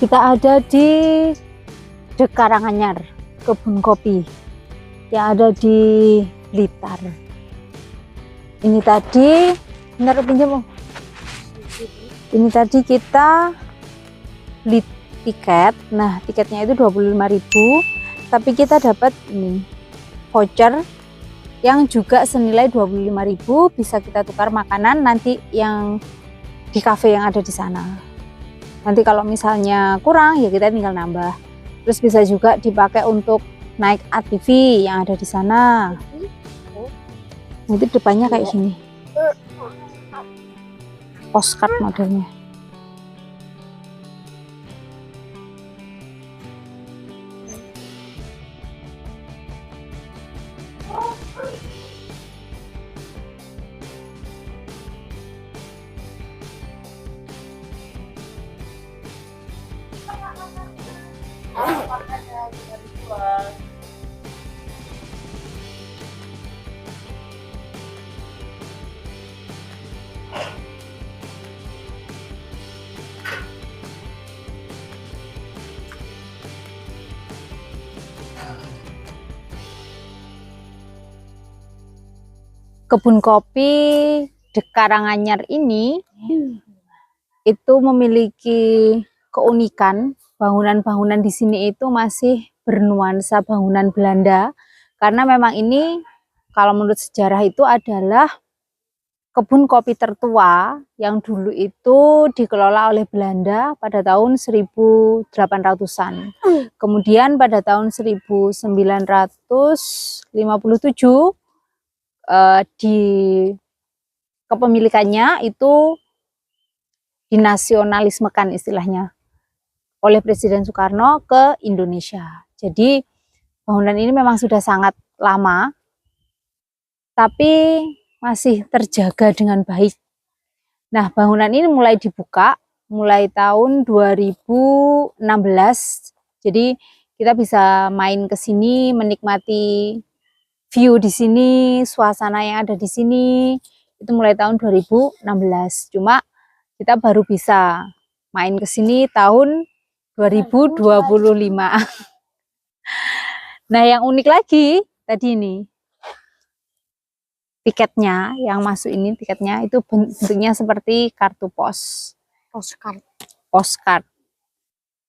Kita ada di Karanganyar, kebun kopi yang ada di Blitar. Ini tadi, benar pinjam. Ini tadi kita beli tiket. Nah, tiketnya itu 25.000, tapi kita dapat ini voucher yang juga senilai 25.000, bisa kita tukar makanan nanti yang di cafe yang ada di sana. Nanti kalau misalnya kurang ya kita tinggal nambah. Terus bisa juga dipakai untuk naik ATV yang ada di sana. Nanti depannya kayak gini, postcard modelnya. Kebun kopi di Karanganyar ini itu memiliki keunikan, bangunan-bangunan di sini itu masih bernuansa bangunan Belanda, karena memang ini kalau menurut sejarah itu adalah kebun kopi tertua yang dulu itu dikelola oleh Belanda pada tahun 1800-an. Kemudian pada tahun 1957 di kepemilikannya itu dinasionalismekan istilahnya oleh Presiden Soekarno ke Indonesia. Jadi bangunan ini memang sudah sangat lama, tapi masih terjaga dengan baik. Nah, bangunan ini mulai dibuka mulai tahun 2016. Jadi kita bisa main ke sini, menikmati view di sini, suasana yang ada di sini, itu mulai tahun 2016. Cuma kita baru bisa main ke sini tahun 2025. Nah, yang unik lagi tadi ini, tiketnya yang masuk ini, tiketnya itu bentuknya seperti kartu pos. Postcard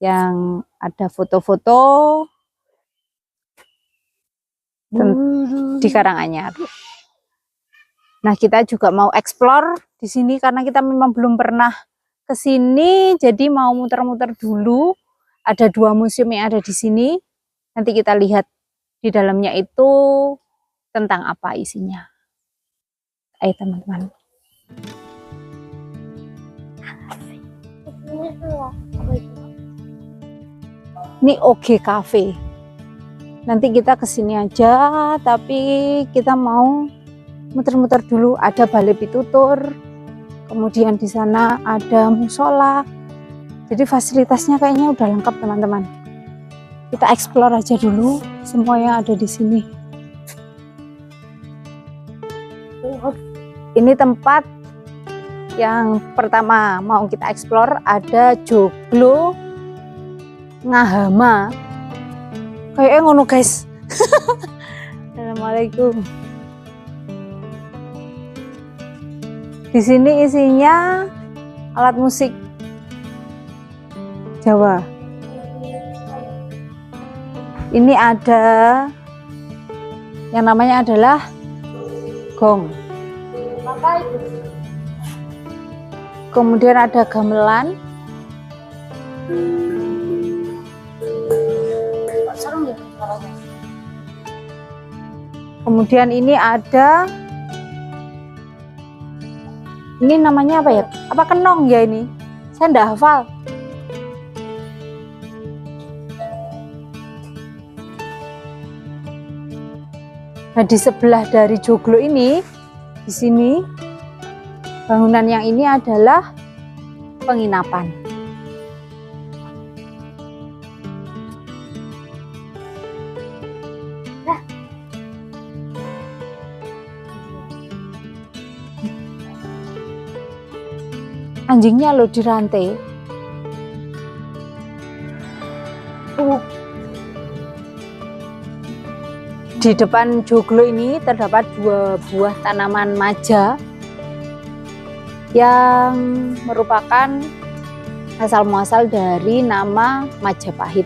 yang ada foto-foto di Karanganyar. Nah, kita juga mau explore di sini karena kita memang belum pernah ke sini, jadi mau muter-muter dulu. Ada 2 museum yang ada di sini. Nanti kita lihat di dalamnya itu tentang apa isinya. Ayo teman-teman. Ini OG Cafe. Nanti kita kesini aja, tapi kita mau muter-muter dulu. Ada balai pitutur, kemudian di sana ada musola. Jadi fasilitasnya kayaknya udah lengkap teman-teman. Kita explore aja dulu semua yang ada di sini. Ini tempat yang pertama mau kita explore, ada Joglo Ngahama. Kayaknya ngono guys. Assalamualaikum. Di sini isinya alat musik Jawa. Ini ada yang namanya adalah gong. Kemudian ada gamelan. Kemudian ini ada, ini namanya apa ya? Apa kenong ya ini? Saya enggak hafal. Nah, di sebelah dari joglo ini, di sini bangunan yang ini adalah penginapan. Anjingnya lo dirantai. Di depan joglo ini terdapat 2 buah tanaman maja yang merupakan asal muasal dari nama Majapahit.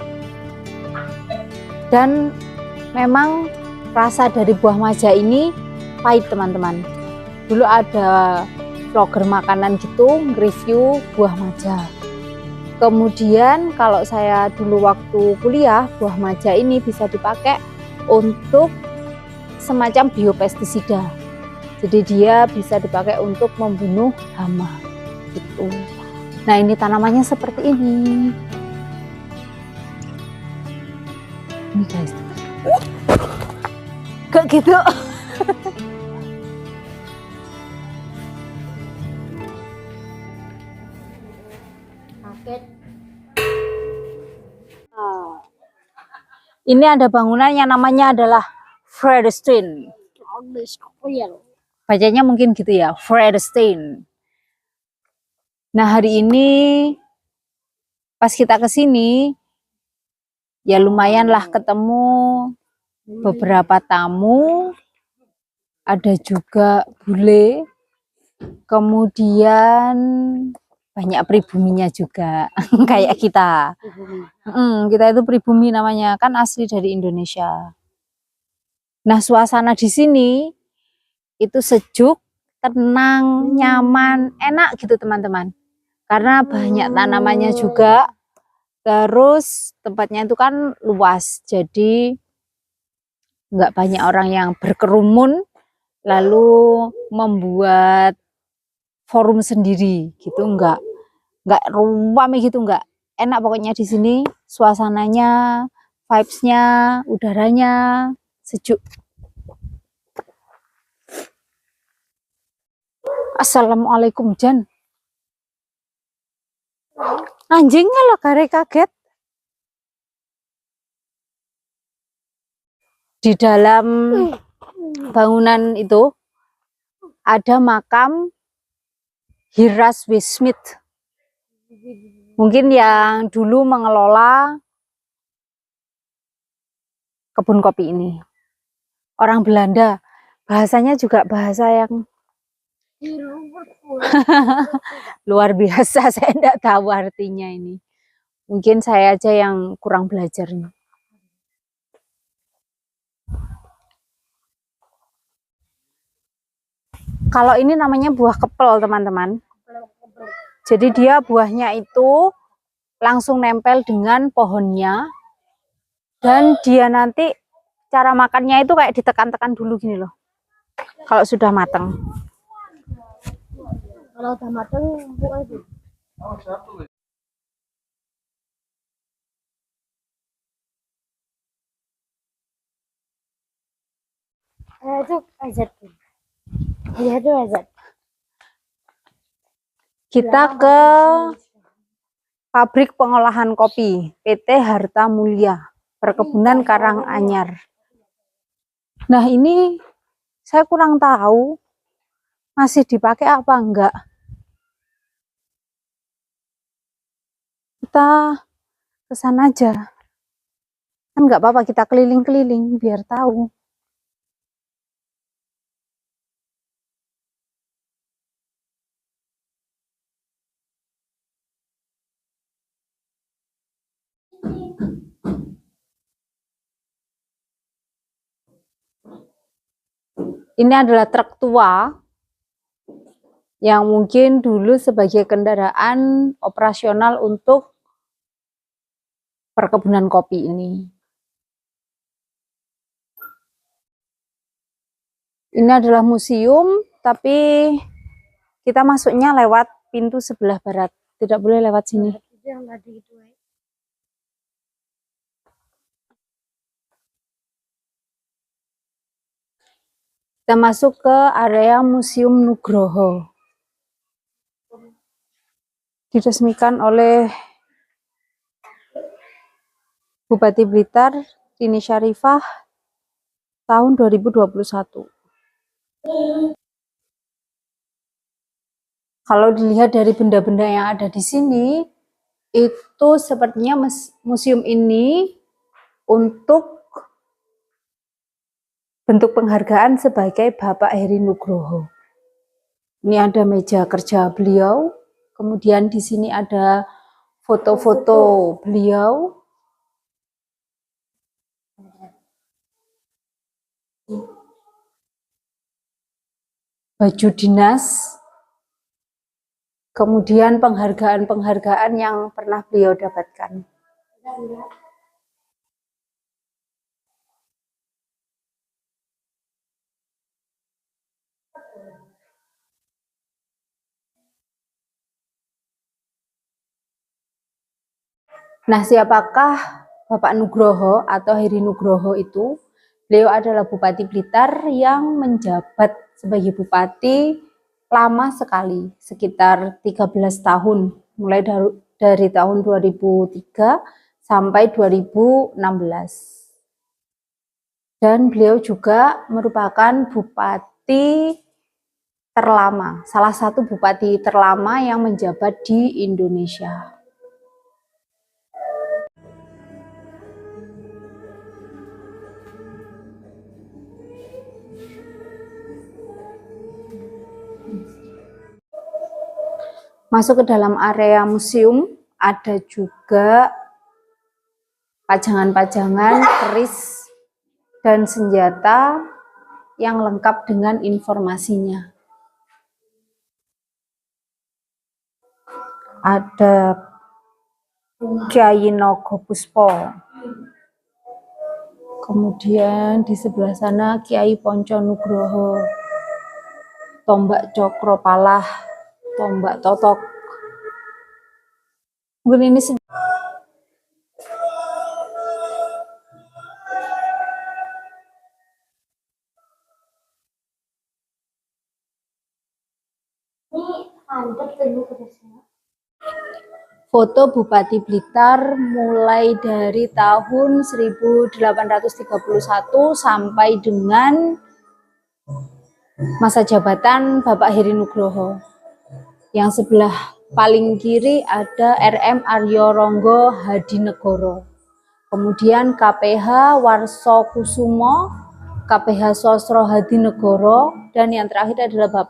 Dan memang rasa dari buah maja ini pahit, teman-teman. Dulu ada vlogger makanan gitu nge-review buah maja. Kemudian kalau saya dulu waktu kuliah, buah maja ini bisa dipakai untuk semacam biopestisida. Jadi dia bisa dipakai untuk membunuh hama gitu. Nah, ini tanamannya seperti ini. Ini guys. Gak gitu. Ini ada bangunan yang namanya adalah Vredestein. Bacanya mungkin gitu ya, Vredestein. Nah, hari ini pas kita ke sini ya lumayan lah ketemu beberapa tamu, ada juga bule, kemudian banyak pribuminya juga. Kayak kita. Kita itu pribumi namanya, kan asli dari Indonesia. Nah, suasana di sini itu sejuk, tenang, nyaman, enak gitu teman-teman. Karena banyak tanamannya juga. Terus tempatnya itu kan luas, jadi nggak banyak orang yang berkerumun lalu membuat forum sendiri gitu, nggak ramai gitu, nggak. Enak pokoknya di sini, suasananya, vibes-nya, udaranya sejuk. Assalamualaikum, Jan. Anjingnya lo kare kaget. Di dalam bangunan itu ada makam Hiras Smith. Mungkin yang dulu mengelola kebun kopi ini. Orang Belanda, bahasanya juga bahasa yang luar biasa. Saya tidak tahu artinya ini. Mungkin saya aja yang kurang belajar. Kalau ini namanya buah kepel, teman-teman. Jadi dia buahnya itu langsung nempel dengan pohonnya. Dan dia nanti cara makannya itu kayak ditekan-tekan dulu gini loh. Kalau sudah matang. Kalau udah matang, buka aja. Itu azad. Iya, itu azad. Kita ke pabrik pengolahan kopi PT Harta Mulia, Perkebunan Karanganyar. Nah, ini saya kurang tahu masih dipakai apa enggak. Kita ke sana aja. Kan enggak apa-apa, kita keliling-keliling biar tahu. Ini adalah truk tua yang mungkin dulu sebagai kendaraan operasional untuk perkebunan kopi ini. Ini adalah museum, tapi kita masuknya lewat pintu sebelah barat. Tidak boleh lewat sini. Kita masuk ke area Museum Nugroho. Diresmikan oleh Bupati Blitar, Tini Syarifah, tahun 2021. Kalau dilihat dari benda-benda yang ada di sini, itu sepertinya museum ini untuk bentuk penghargaan sebagai Bapak Heri Nugroho. Ini ada meja kerja beliau, kemudian di sini ada foto-foto beliau. Baju dinas, kemudian penghargaan-penghargaan yang pernah beliau dapatkan. Nah, siapakah Bapak Nugroho atau Heri Nugroho itu? Beliau adalah Bupati Blitar yang menjabat sebagai bupati lama sekali, sekitar 13 tahun, mulai dari tahun 2003 sampai 2016. Dan beliau juga merupakan bupati terlama, salah satu bupati terlama yang menjabat di Indonesia. Masuk ke dalam area museum, ada juga pajangan-pajangan keris dan senjata yang lengkap dengan informasinya. Ada Kyai Nogopuspo. Kemudian di sebelah sana Kyai Ponco Nugroho. Tombak Cokro Palah, tombak totok. Mungkin ini foto Bupati Blitar mulai dari tahun 1831 sampai dengan masa jabatan Bapak Heri Nugroho. Yang sebelah paling kiri ada RM Aryo Ronggo Hadinegoro. Kemudian KPH Warso Kusumo, KPH Sosro Hadinegoro, dan yang terakhir adalah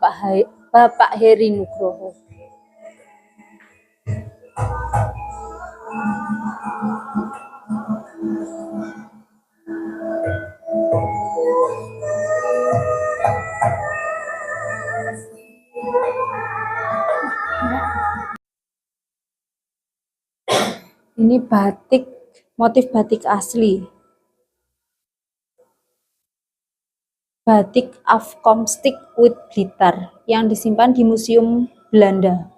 Bapak Heri Nugroho. Ini batik, motif batik asli. Batik afkomstik with Blitar yang disimpan di Museum Belanda.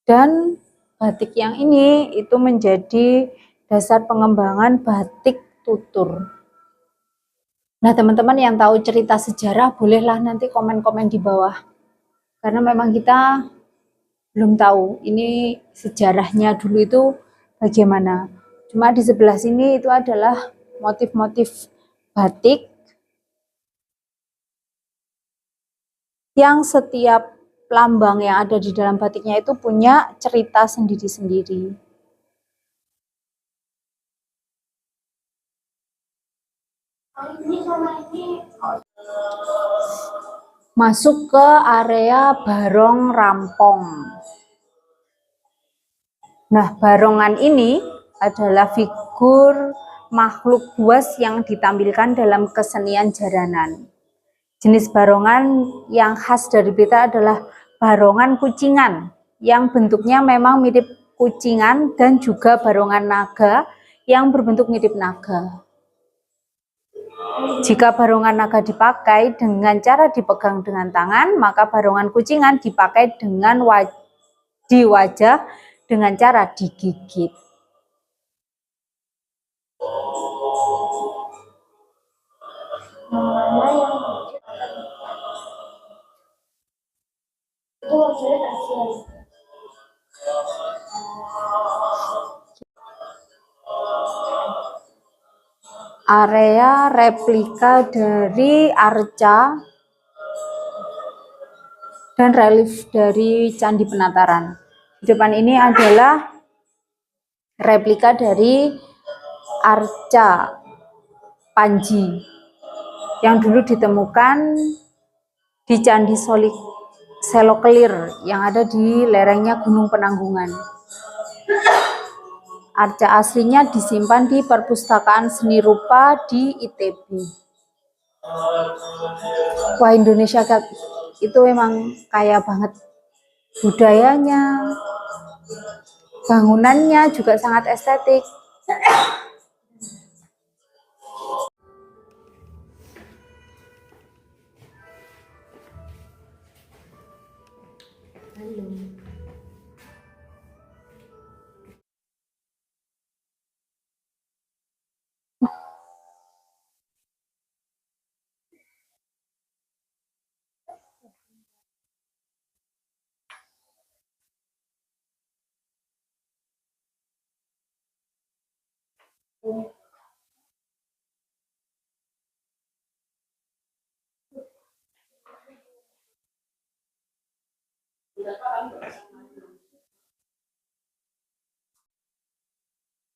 Dan batik yang ini itu menjadi dasar pengembangan batik tutur. Nah, teman-teman yang tahu cerita sejarah bolehlah nanti komen-komen di bawah. Karena memang kita belum tahu ini sejarahnya dulu itu bagaimana. Cuma di sebelah sini itu adalah motif-motif batik yang setiap lambang yang ada di dalam batiknya itu punya cerita sendiri-sendiri. Masuk ke area Barong Rampong. Nah, barongan ini adalah figur makhluk buas yang ditampilkan dalam kesenian jaranan. Jenis barongan yang khas dari Blitar adalah barongan kucingan, yang bentuknya memang mirip kucingan, dan juga barongan naga yang berbentuk mirip naga. Jika barongan naga dipakai dengan cara dipegang dengan tangan, maka barongan kucingan dipakai dengan di wajah dengan cara digigit. Area replika dari arca dan relief dari Candi Penataran. Di depan ini adalah replika dari arca Panji yang dulu ditemukan di Candi Selokelir yang ada di lerengnya Gunung Penanggungan. Arca aslinya disimpan di Perpustakaan Seni Rupa di ITB. Wah, Indonesia itu memang kaya banget. Budayanya, bangunannya juga sangat estetik.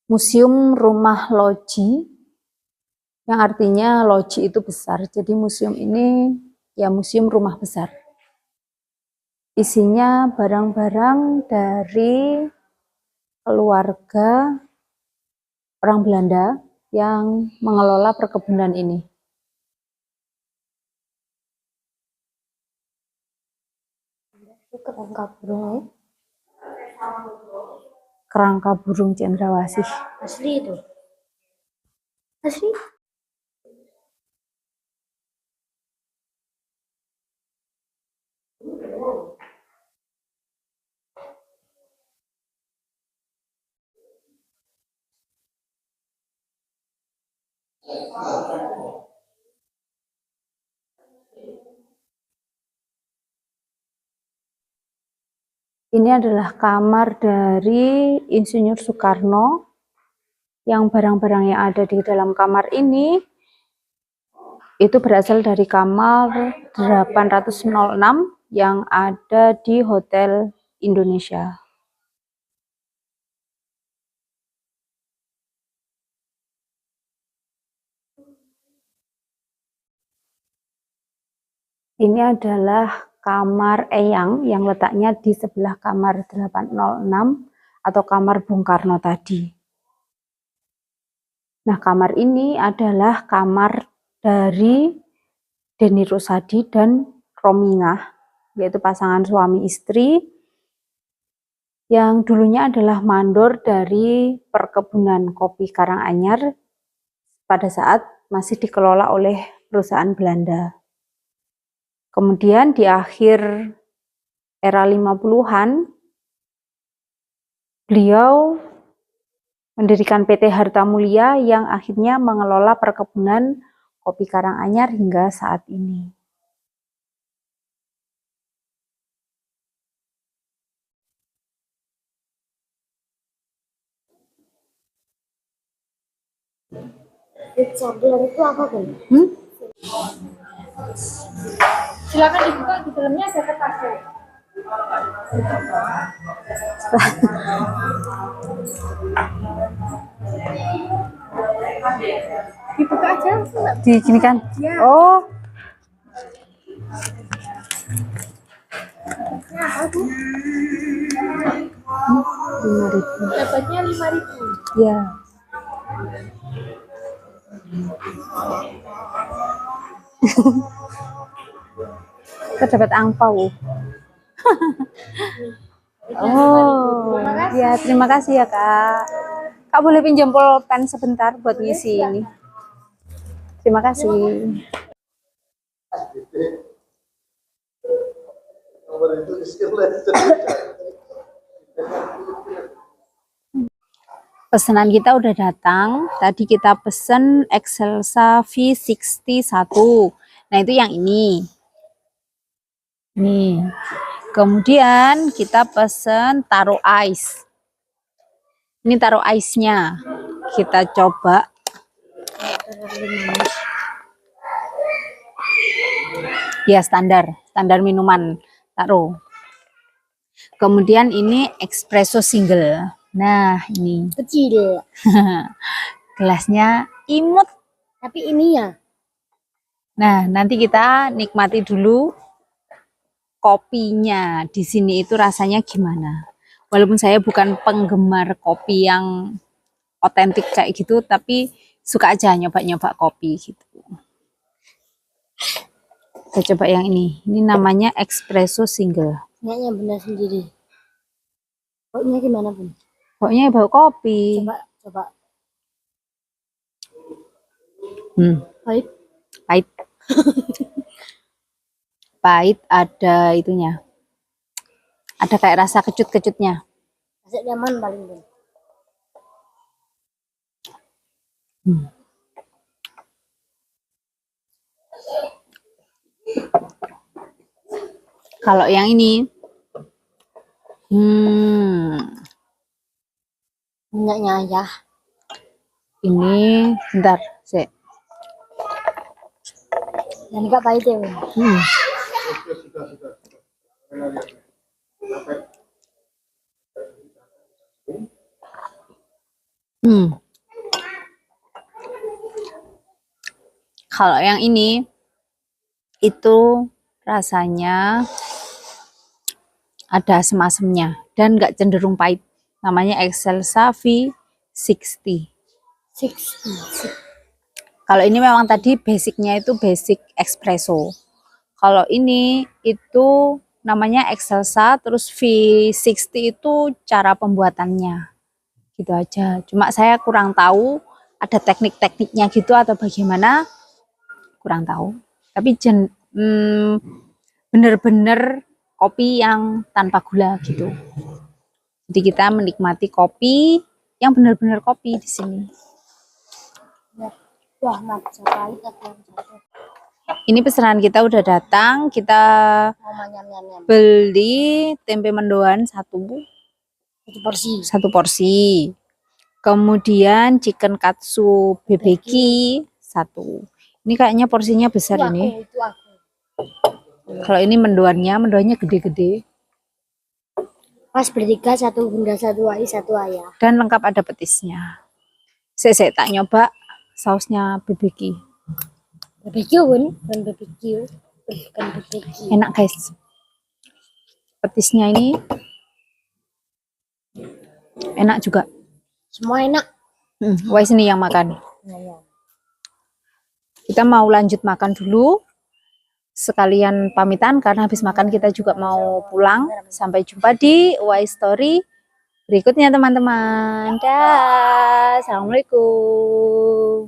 Museum Rumah Loji, yang artinya loji itu besar. Jadi museum ini ya museum rumah besar. Isinya barang-barang dari keluarga orang Belanda yang mengelola perkebunan ini. Kerangka burung Kerangka burung cendrawasih. asli itu. Asli. Ini adalah kamar dari Insinyur Soekarno, yang barang-barang yang ada di dalam kamar ini itu berasal dari kamar 806 yang ada di Hotel Indonesia. Ini adalah kamar Eyang yang letaknya di sebelah kamar 806 atau kamar Bung Karno tadi. Nah, kamar ini adalah kamar dari Deni Rusadi dan Romingah, yaitu pasangan suami istri yang dulunya adalah mandor dari perkebunan kopi Karanganyar pada saat masih dikelola oleh perusahaan Belanda. Kemudian di akhir era 50-an, beliau mendirikan PT Harta Mulia yang akhirnya mengelola perkebunan kopi Karanganyar hingga saat ini. Sambal itu apa kan? Silakan dibuka, di dalamnya ada kertas. Dibuka aja. Di gini kan? Ya. Oh. Ya, aku 5.000. dapatnya 5.000. Ya. Kita dapat angpau. Oh, ya terima kasih ya Kak. Kak boleh pinjam pulpen sebentar buat ngisi ini. Terima kasih. Pesanan kita udah datang. Tadi kita pesen Excelsa V61. Nah, itu yang ini. Nih. Kemudian kita pesen taro ice. Ini taro ice-nya. Kita coba. Ya, standar minuman taro. Kemudian ini espresso single. Nah, ini Kecil. gelasnya imut. Tapi ini ya. Nah, nanti kita nikmati dulu kopinya. Di sini itu rasanya gimana. Walaupun saya bukan penggemar kopi yang otentik kayak gitu, tapi suka aja nyoba-nyoba kopi gitu. Kita coba yang ini. Ini namanya espresso single. Nyaknya benar sendiri. Pokoknya gimana pun. Pokoknya bau kopi. Coba. Pahit. Pahit. Pahit ada itunya. Ada kayak rasa kecut-kecutnya. Rasa nyaman paling pun. Kalau yang ini, Minyaknya ya. Ini, bentar, sih. Dan enggak pahit ya. Kalau yang ini itu rasanya ada asam-asamnya dan nggak cenderung pahit. Namanya Excelsa V60. Kalau ini memang tadi basicnya itu basic espresso. Kalau ini itu namanya Excelsa, terus V60 itu cara pembuatannya. Gitu aja. Cuma saya kurang tahu ada teknik-tekniknya gitu atau bagaimana, kurang tahu. Tapi bener-bener kopi yang tanpa gula gitu. Jadi kita menikmati kopi yang benar-benar kopi di sini. Wah, macam pahit atau jatuh. Ini pesanan kita udah datang. Kita beli tempe mendoan satu porsi. Kemudian chicken katsu bebeki satu. Ini kayaknya porsinya besar ini. Kalau ini mendoannya gede-gede. Pas bertiga, satu bunda, satu ai, satu ayah. Dan lengkap ada petisnya. Saya tak nyoba sausnya bebeki. Barbecue pun, bukan barbecue. Bukan barbecue. Enak guys. Petisnya ini enak juga. Semua enak. Wais ini yang makan. Ya. Kita mau lanjut makan dulu. Sekalian pamitan karena habis makan kita juga mau pulang. Sampai jumpa di Wise Story berikutnya teman-teman. Dah. Assalamualaikum.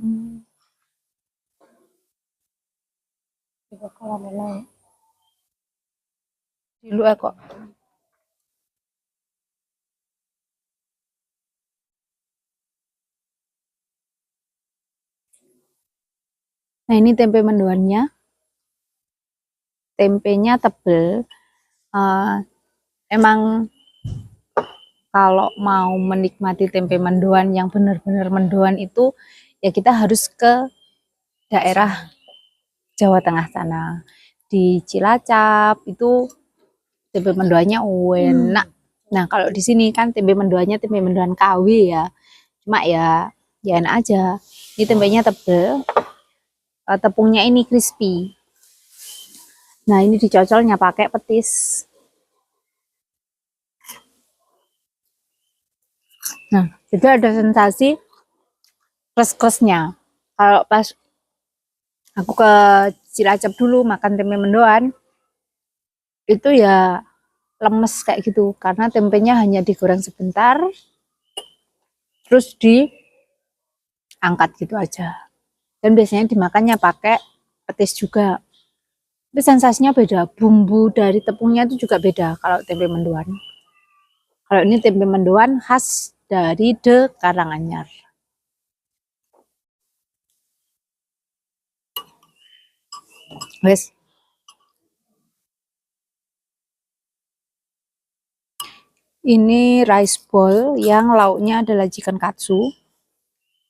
Dulu kok. Nah ini tempe mendoannya. Tempenya tebel. Emang kalau mau menikmati tempe mendoan yang benar-benar mendoan itu ya kita harus ke daerah Jawa Tengah sana. Di Cilacap itu tempe mendoannya enak. Nah kalau di sini kan tempe mendoannya tempe mendoan KW ya. Cuma ya enak aja. Ini tempenya tebel. Tepungnya ini crispy. Nah ini dicocolnya pakai petis. Nah jadi ada sensasi kres-kresnya. Kalau pas aku ke Cilacap dulu makan tempe mendoan, itu ya lemes kayak gitu. Karena tempenya hanya digoreng sebentar, terus diangkat gitu aja. Dan biasanya dimakannya pakai petis juga. Tapi sensasinya beda, bumbu dari tepungnya itu juga beda kalau tempe mendoan. Kalau ini tempe mendoan khas dari De Karanganyar. Wes. Ini rice bowl yang lauknya adalah chicken katsu.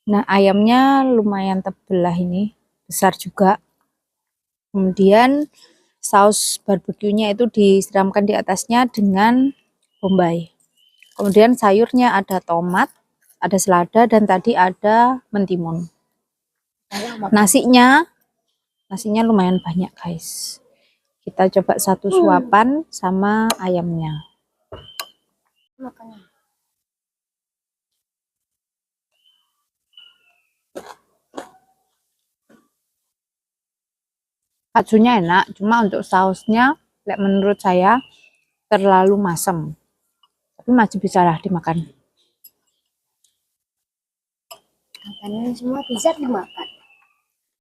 Nah, ayamnya lumayan tebel lah ini, besar juga. Kemudian saus barbeque-nya itu disiramkan di atasnya dengan Bombay. Kemudian sayurnya ada tomat, ada selada, dan tadi ada mentimun. Nasinya lumayan banyak guys. Kita coba satu suapan sama ayamnya. Makan. Katsunya enak, cuma untuk sausnya menurut saya terlalu masam. Tapi masih bisa lah dimakan. Makanan semua bisa dimakan.